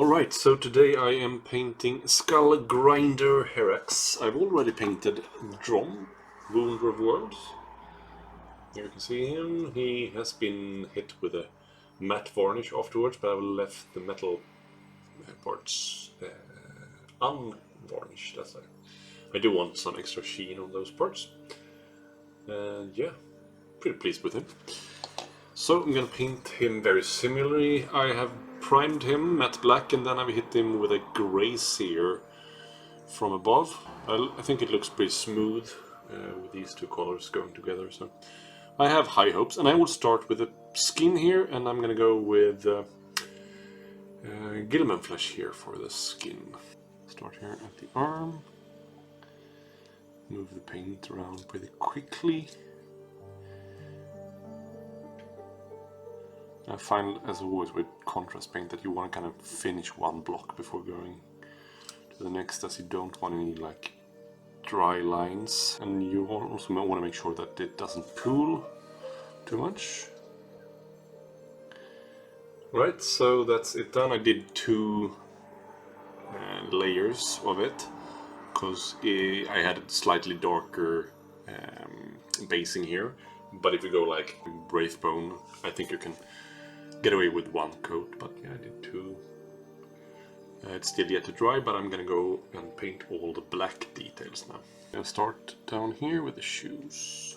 Alright, so today I am painting Skullgrinder Herax. I've already painted Dromm, Wound of Worlds. There you can see him. He has been hit with a matte varnish afterwards, but I've left the metal parts unvarnished. I do want some extra sheen on those parts. And yeah, pretty pleased with him. So I'm gonna paint him very similarly. I have primed him matte black and then I've hit him with a grey sear from above. I think it looks pretty smooth with these two colors going together. So I have high hopes, and I will start with the skin here, and I'm gonna go with Gilman flesh here for the skin. Start here at the arm. Move the paint around pretty quickly. I find, as always with contrast paint, that you want to kind of finish one block before going to the next, as you don't want any like dry lines, and you also want to make sure that it doesn't pool too much. Right, so that's it done. I did two layers of it because I had a slightly darker basing here, but if you go like Wraithbone, I think you can get away with one coat, but yeah, I did two. It's still yet to dry, but I'm gonna go and paint all the black details now. I'll start down here with the shoes.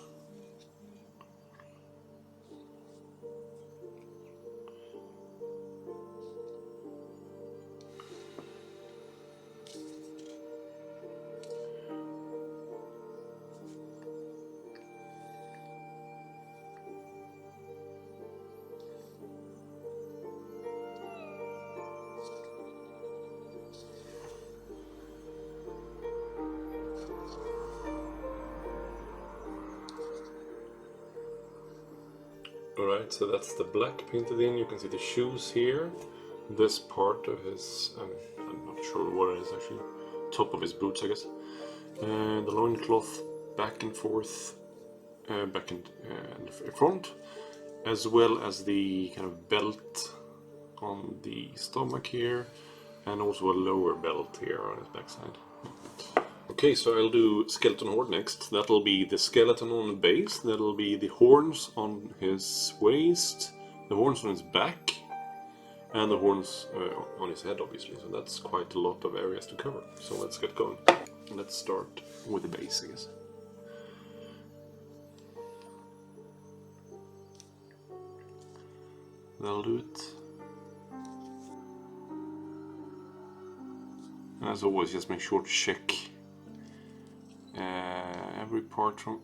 Alright, so that's the black painted in. You can see the shoes here. This part of his, I'm not sure what it is actually, top of his boots I guess. And the loincloth back and forth, back and front, as well as the kind of belt on the stomach here, and also a lower belt here on his backside. Okay, so I'll do Skeleton Horde next. That'll be the skeleton on the base, that'll be the horns on his waist, the horns on his back, and the horns on his head, obviously. So that's quite a lot of areas to cover. So let's get going. Let's start with the base, I guess. That'll do it. As always, just make sure to check every part from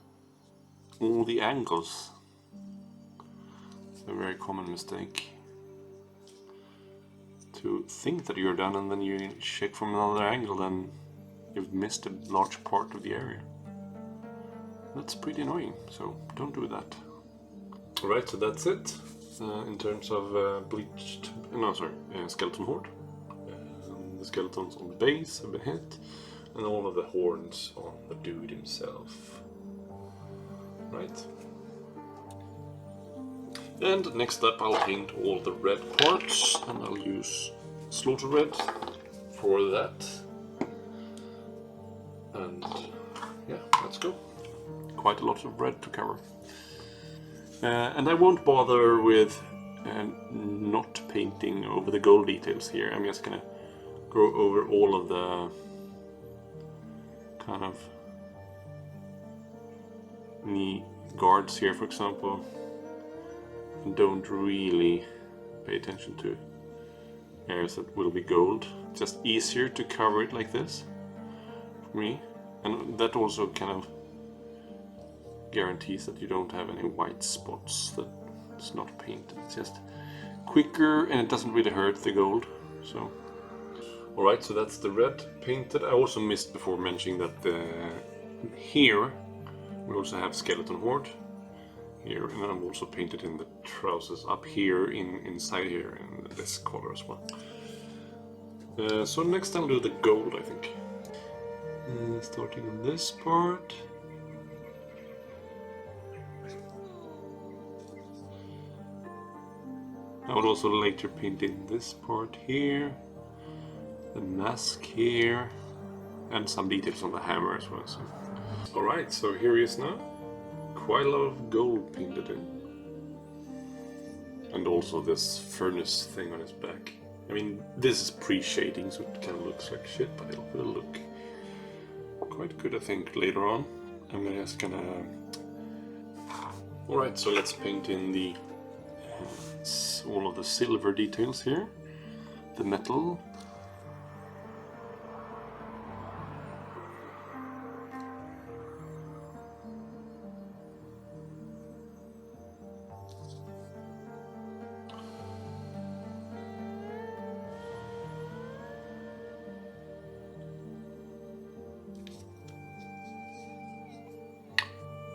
all the angles. It's a very common mistake to think that you're done and then you check from another angle and you've missed a large part of the area. That's pretty annoying, so don't do that. Alright, so that's it in terms of Skeleton Horde. The skeletons on the base have been hit, and all of the horns on the dude himself. Right. And next up I'll paint all the red parts, and I'll use Slaughter Red for that. And yeah, let's go. Quite a lot of red to cover. And I won't bother with not painting over the gold details here. I'm just gonna go over all of the kind of knee guards here, for example, and don't really pay attention to areas that will be gold. It's just easier to cover it like this for me, and that also kind of guarantees that you don't have any white spots that it's not painted. It's just quicker and it doesn't really hurt the gold. So alright, so that's the red painted. I also missed before mentioning that here we also have Skeleton Horde here, and I've also painted in the trousers up here inside here in this color as well. So next I'll do the gold, I think. Starting on this part. I will also later paint in this part here. the mask here, and some details on the hammer as well. So. Alright, so here he is now. Quite a lot of gold painted in. And also this furnace thing on his back. I mean, this is pre-shading, so it kind of looks like shit, but it will look quite good, I think, later on. I'm just gonna... Alright, so let's paint in the all of the silver details here. The metal.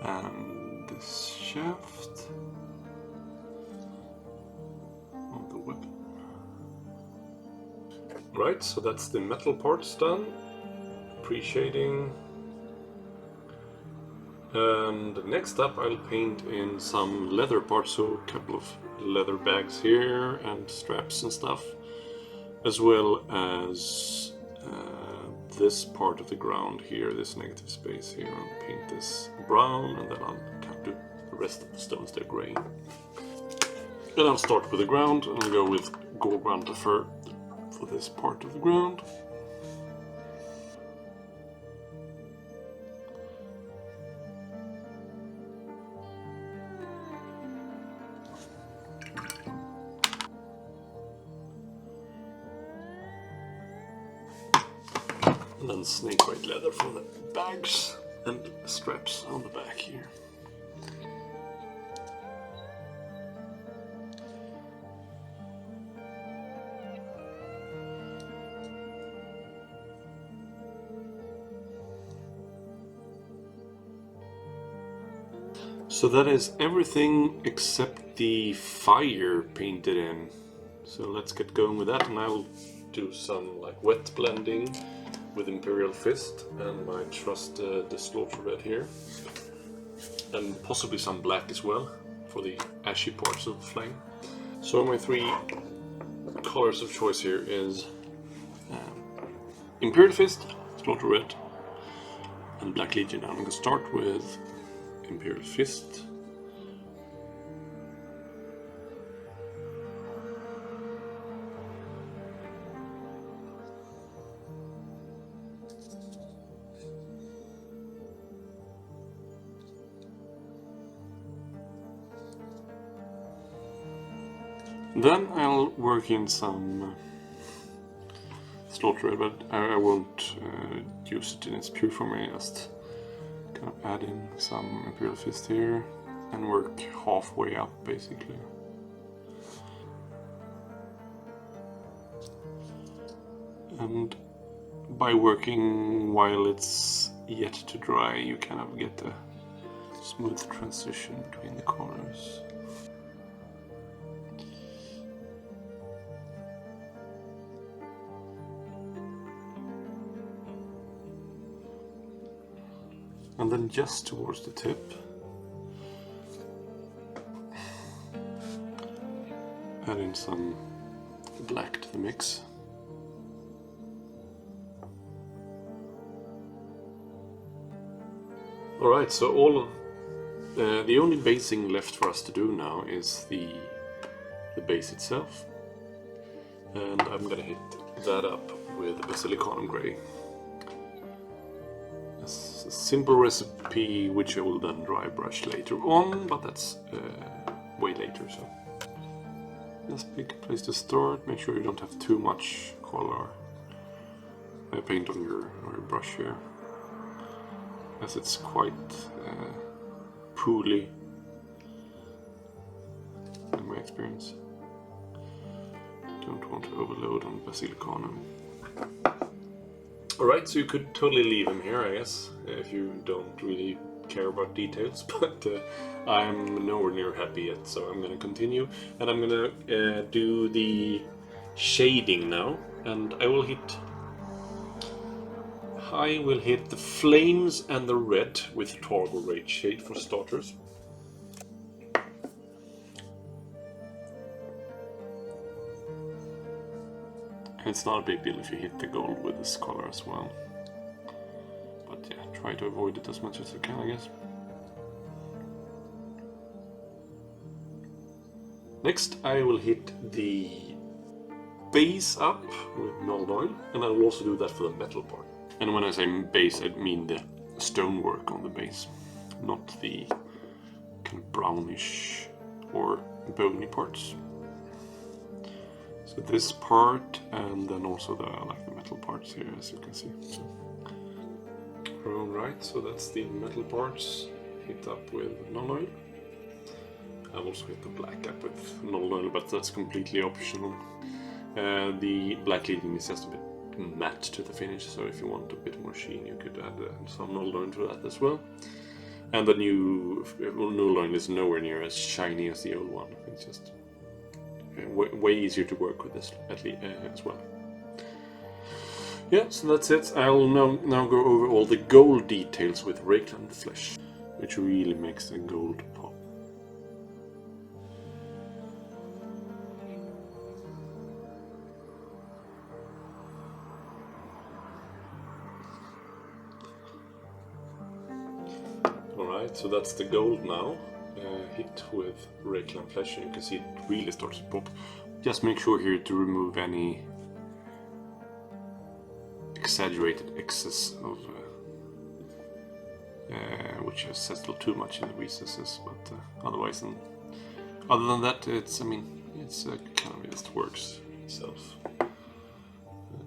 And this shaft of the weapon. Right, so that's the metal parts done. Pre-shading. And next up I'll paint in some leather parts, so a couple of leather bags here and straps and stuff. As well as this part of the ground here, this negative space here. I'll paint this brown and then I'll do the rest of the stones they're grey. And I'll start with the ground and I'll go with Gorechosen fur for this part of the ground. And then snake white leather for the bags and straps on the back here. So that is everything except the fire painted in. So let's get going with that, and I'll do some like wet blending with Imperial Fist and my trusted Slaughter Red here, and possibly some black as well for the ashy parts of the flame. So my three colors of choice here is Imperial Fist, Slaughter Red, and Black Legion. I'm going to start with Imperial Fist. Then I'll work in some Slaughter Red, but I won't use it in its pure form. I just kind of add in some Imperial Fist here and work halfway up basically. And by working while it's yet to dry, you kind of get a smooth transition between the colors. And then just towards the tip, add in some black to the mix. Alright, so all of the only basing left for us to do now is the base itself. And I'm gonna hit that up with Basilicanum Grey. A simple recipe which I will then dry brush later on, but that's way later. So just pick a place to start. Make sure you don't have too much color paint on your brush here, as it's quite pooly in my experience. Don't want to overload on Basilicanum. Alright, so you could totally leave him here, I guess, if you don't really care about details, but I'm nowhere near happy yet, so I'm gonna continue, and I'm gonna do the shading now, and I will hit the flames and the red with Toggle Rage Shade for starters. And it's not a big deal if you hit the gold with this color as well. But yeah, try to avoid it as much as you can, I guess. Next, I will hit the base up with null oil, and I will also do that for the metal part. And when I say base, I mean the stonework on the base, not the kind of brownish or bony parts. So this part, and then also the metal parts here, as you can see. So, alright, so that's the metal parts hit up with null oil. I've also hit the black up with null oil, but that's completely optional. The black leading is just a bit matte to the finish, so if you want a bit more sheen, you could add some null oil to that as well. And the new null oil is nowhere near as shiny as the old one. It's just way easier to work with this at least, as well. Yeah, so that's it. I'll now go over all the gold details with Rakeland Flesh, which really makes the gold pop. Alright, so that's the gold now, hit with Rakeland Flesh, and you can see it really starts to pop. Just make sure here to remove any exaggerated excess of which has settled too much in the recesses, but otherwise, other than that, it's kind of just works itself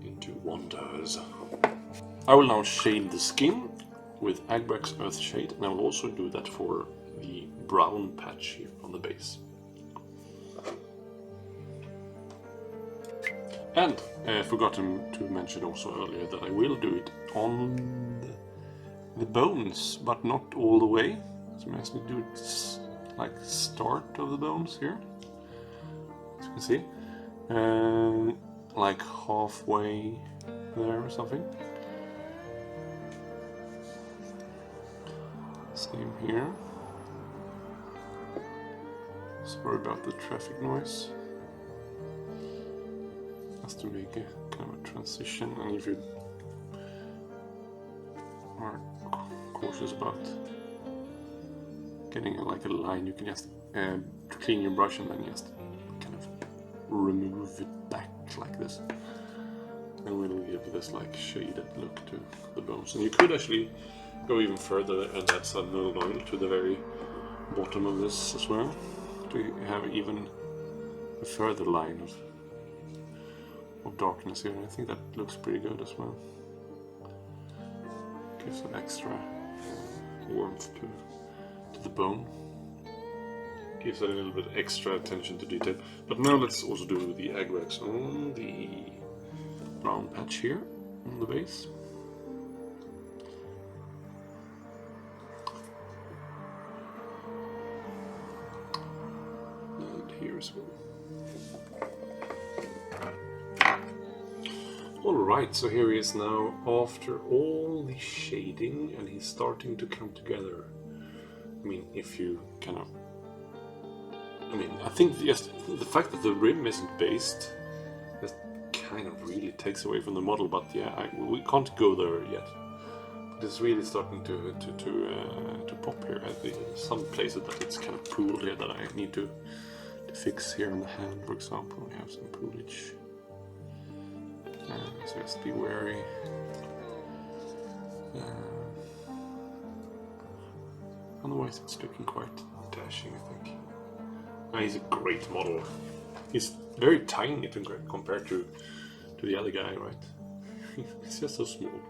into wonders. I will now shade the skin with Agrax Earth Shade, and I will also do that for the brown patch here on the base. And I forgot to mention also earlier that I will do it on the bones, but not all the way. So I'm going to do it like start of the bones here, as you can see, like halfway there or something. Same here. Sorry about the traffic noise. Just to make a kind of a transition, and if you are cautious about getting like a line, you can just clean your brush and then just kind of remove it back like this, and we'll give this like shaded look to the bones. And you could actually go even further and add some null oil to the very bottom of this as well, to have even a further line of darkness here. And I think that looks pretty good as well. Gives some extra warmth to the bone. Gives it a little bit extra attention to detail. But now let's also do the Agrax on the brown patch here on the base. And here as well. Alright, so here he is now after all the shading, and he's starting to come together. I mean, if you kind of... I think yes, the fact that the rim isn't based, that kind of really takes away from the model, but yeah, we can't go there yet. But it's really starting to pop here. Some places that it's kind of pooled here that I need to fix here on the hand, for example. We have some poolage. So just be wary. Otherwise it's looking quite dashing, I think. He's a great model. He's very tiny compared to the other guy, right? He's just so small.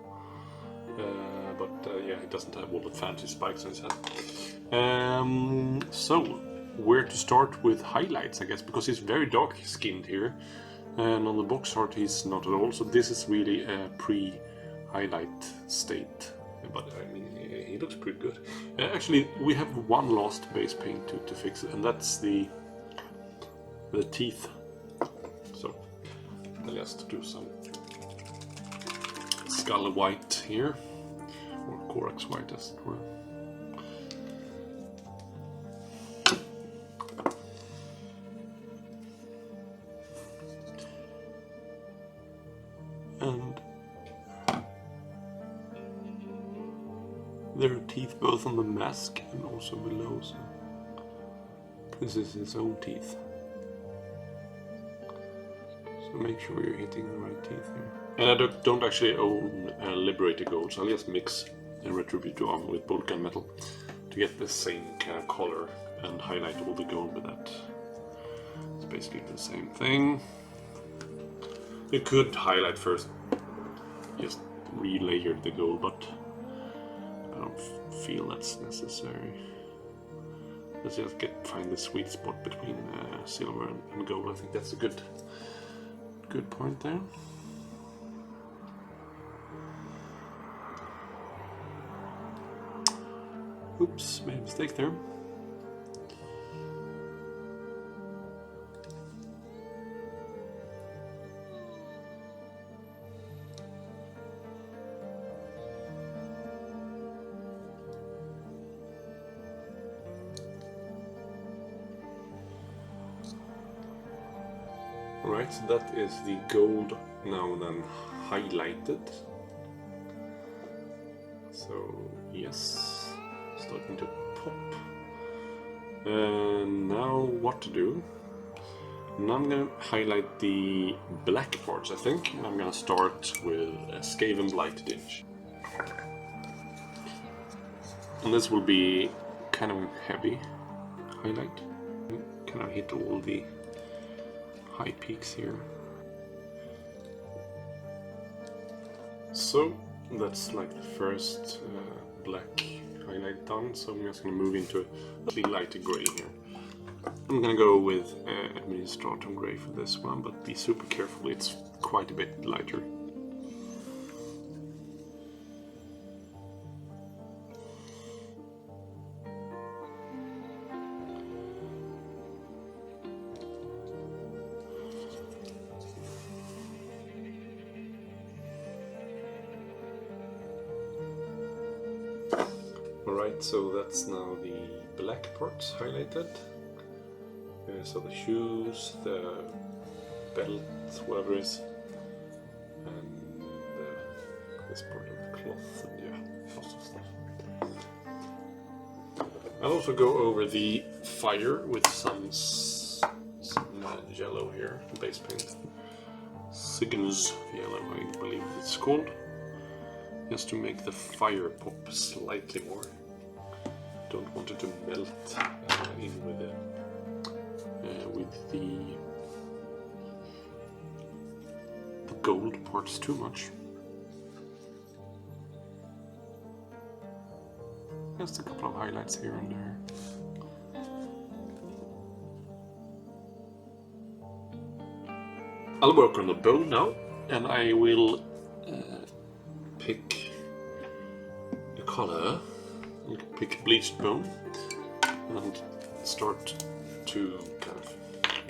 But yeah, he doesn't have all the fancy spikes on his head. So, where to start with highlights, I guess, because he's very dark skinned here. And on the box art he's not at all, so this is really a pre-highlight state. But I mean, he looks pretty good. Actually, we have one last base paint to fix it, and that's the teeth. So I'll just do some skull white here, or Corax white as it were. and there are teeth both on the mask and also below, so this is his own teeth. So make sure you're hitting the right teeth here. And I don't actually own Liberator Gold, so I'll just mix a Retributor armor with Boltgun Metal to get the same kind of color and highlight all the gold with that. It's basically the same thing. You could highlight first, just relayer the gold, but I don't feel that's necessary. Let's just find the sweet spot between silver and gold. I think that's a good point there. Oops, made a mistake there. Alright, so that is the gold now then highlighted. So yes, starting to pop. And now what to do? Now I'm going to highlight the black parts, I think. And I'm going to start with a Skaven Blighted Inch. And this will be kind of heavy highlight. Kind of hit all the high peaks here. So that's like the first black highlight done, so I'm just going to move into a slightly lighter grey here. I'm going to go with Administratum Grey for this one, but be super careful, it's quite a bit lighter. Alright, so that's now the black parts highlighted. So the shoes, the belt, whatever it is, and this part of the cloth, and yeah, lots of stuff. I'll also go over the fire with some yellow here, base paint. Cygnus yellow, I believe it's called. Just to make the fire pop slightly more. Don't want it to melt in with the gold parts too much. Just a couple of highlights here and there. I'll work on the bow now, and I will pick a color, pick bleached bone, and start to kind of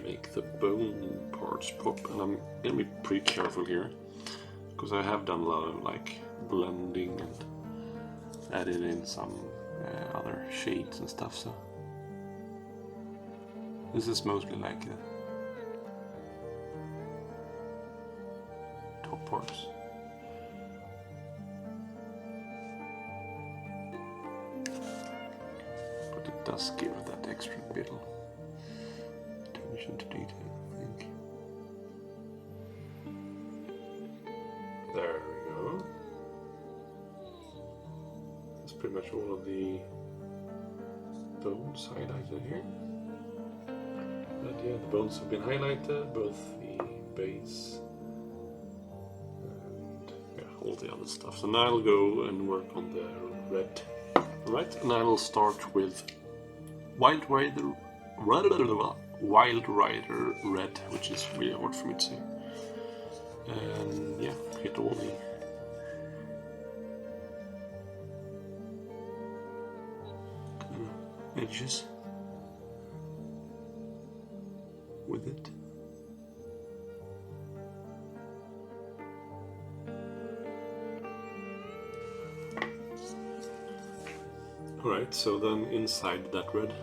make the bone parts pop. And I'm gonna be pretty careful here, because I have done a lot of like blending and added in some other shades and stuff, so this is mostly like the top parts. But it does give that extra bit of attention to detail, I think. There we go. That's pretty much all of the bones highlighted here. And yeah, the bones have been highlighted, both the base and yeah, all the other stuff. So now I'll go and work on the red. Alright, and I will start with Wild Rider Red, which is really hard for me to say. And yeah, hit all the edges with it. Alright, so then inside that red,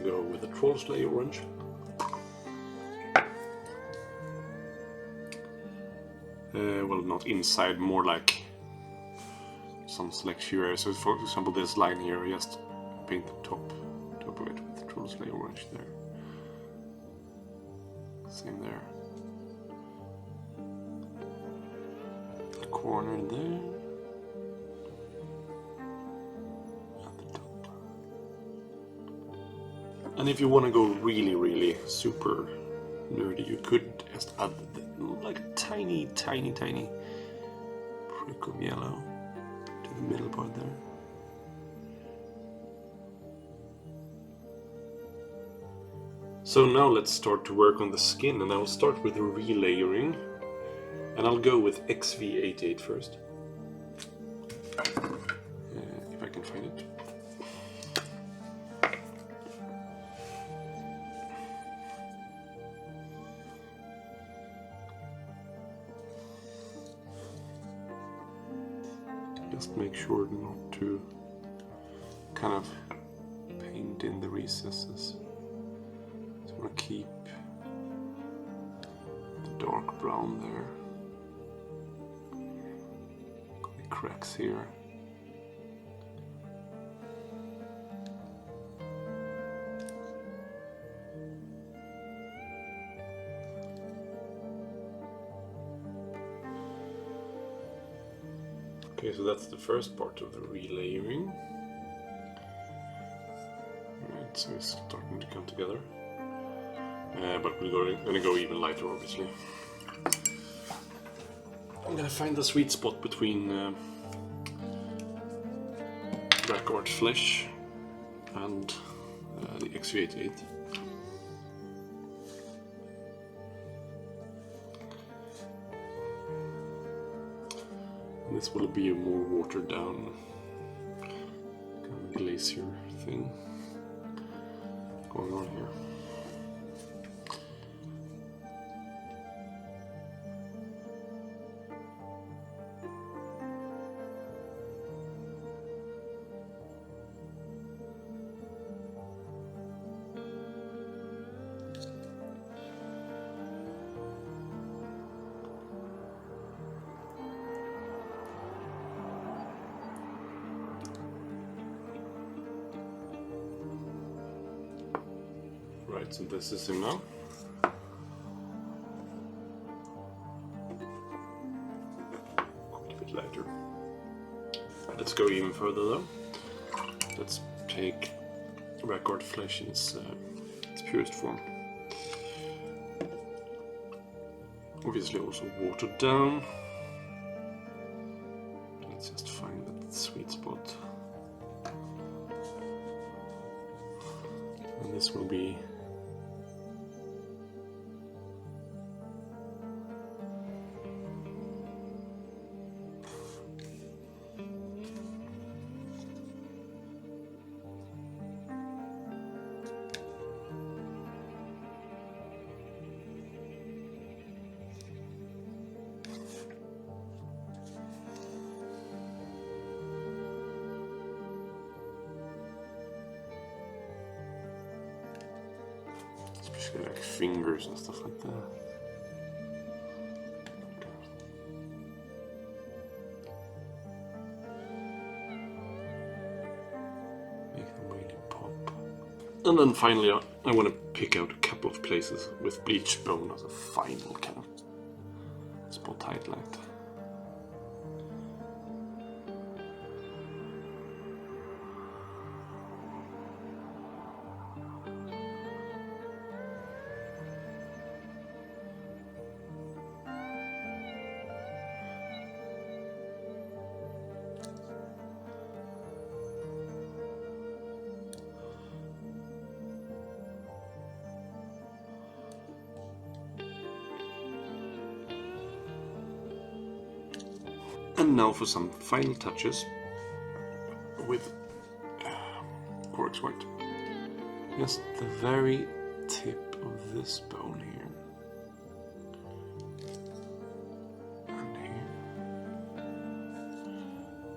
go with the Troll Slayer orange. well, not inside, more like some select few areas. So for example, this line here, I just paint the top of it with Troll Slayer orange there. Same there. The corner there. At the top. And if you want to go really super nerdy, you could just add like a tiny prick of yellow to the middle part there. So now let's start to work on the skin, and I'll start with relayering, and I'll go with XV88 first, if I can find it. Just make sure not to kind of paint in the recesses. So I'm gonna keep the dark brown there. The cracks here. Okay, so that's the first part of the relayering. Right, so it's starting to come together. But we're gonna go even lighter, obviously. I'm gonna find the sweet spot between Blackguard Flesh and the XV88. This will be a more watered down kind of glacier thing going on here. Right, so this is him now. Quite a bit lighter. Let's go even further though. Let's take Blackguard Flesh in its purest form. Obviously also watered down. Let's just find that sweet spot. And this will be especially like fingers and stuff like that. Make them really pop. And then finally I want to pick out a couple of places with bleach bone as a final kind of spot highlight. And now for some final touches with Corex White. Just the very tip of this bone here. And here.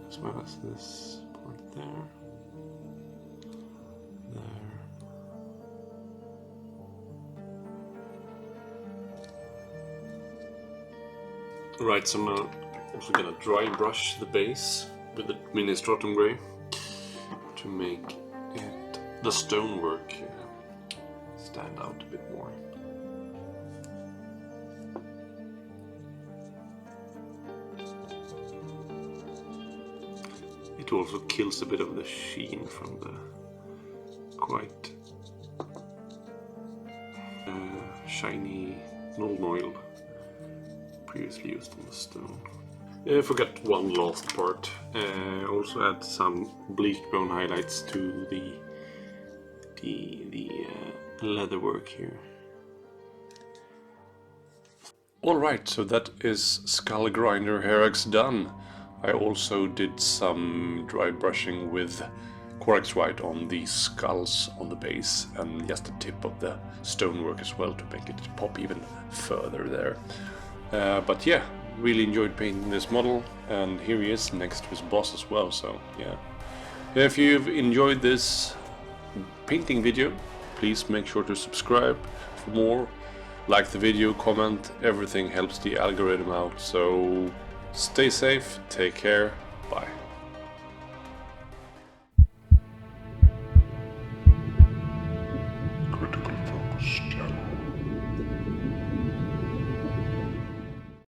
As well as this part there. There. Right, so I'm also gonna dry brush the base with the mini stratum grey to make the stonework stand out a bit more. It also kills a bit of the sheen from the quite shiny null oil previously used on the stone. I forgot one last part. Also add some bleak bone highlights to the leatherwork here. Alright, so that is Skullgrinder Herax done. I also did some dry brushing with Corax White on the skulls on the base and just the tip of the stonework as well to make it pop even further there. But yeah, really enjoyed painting this model, and here he is next to his boss as well, so yeah. If you've enjoyed this painting video, please make sure to subscribe for more. Like the video, comment, everything helps the algorithm out, so stay safe, take care, bye.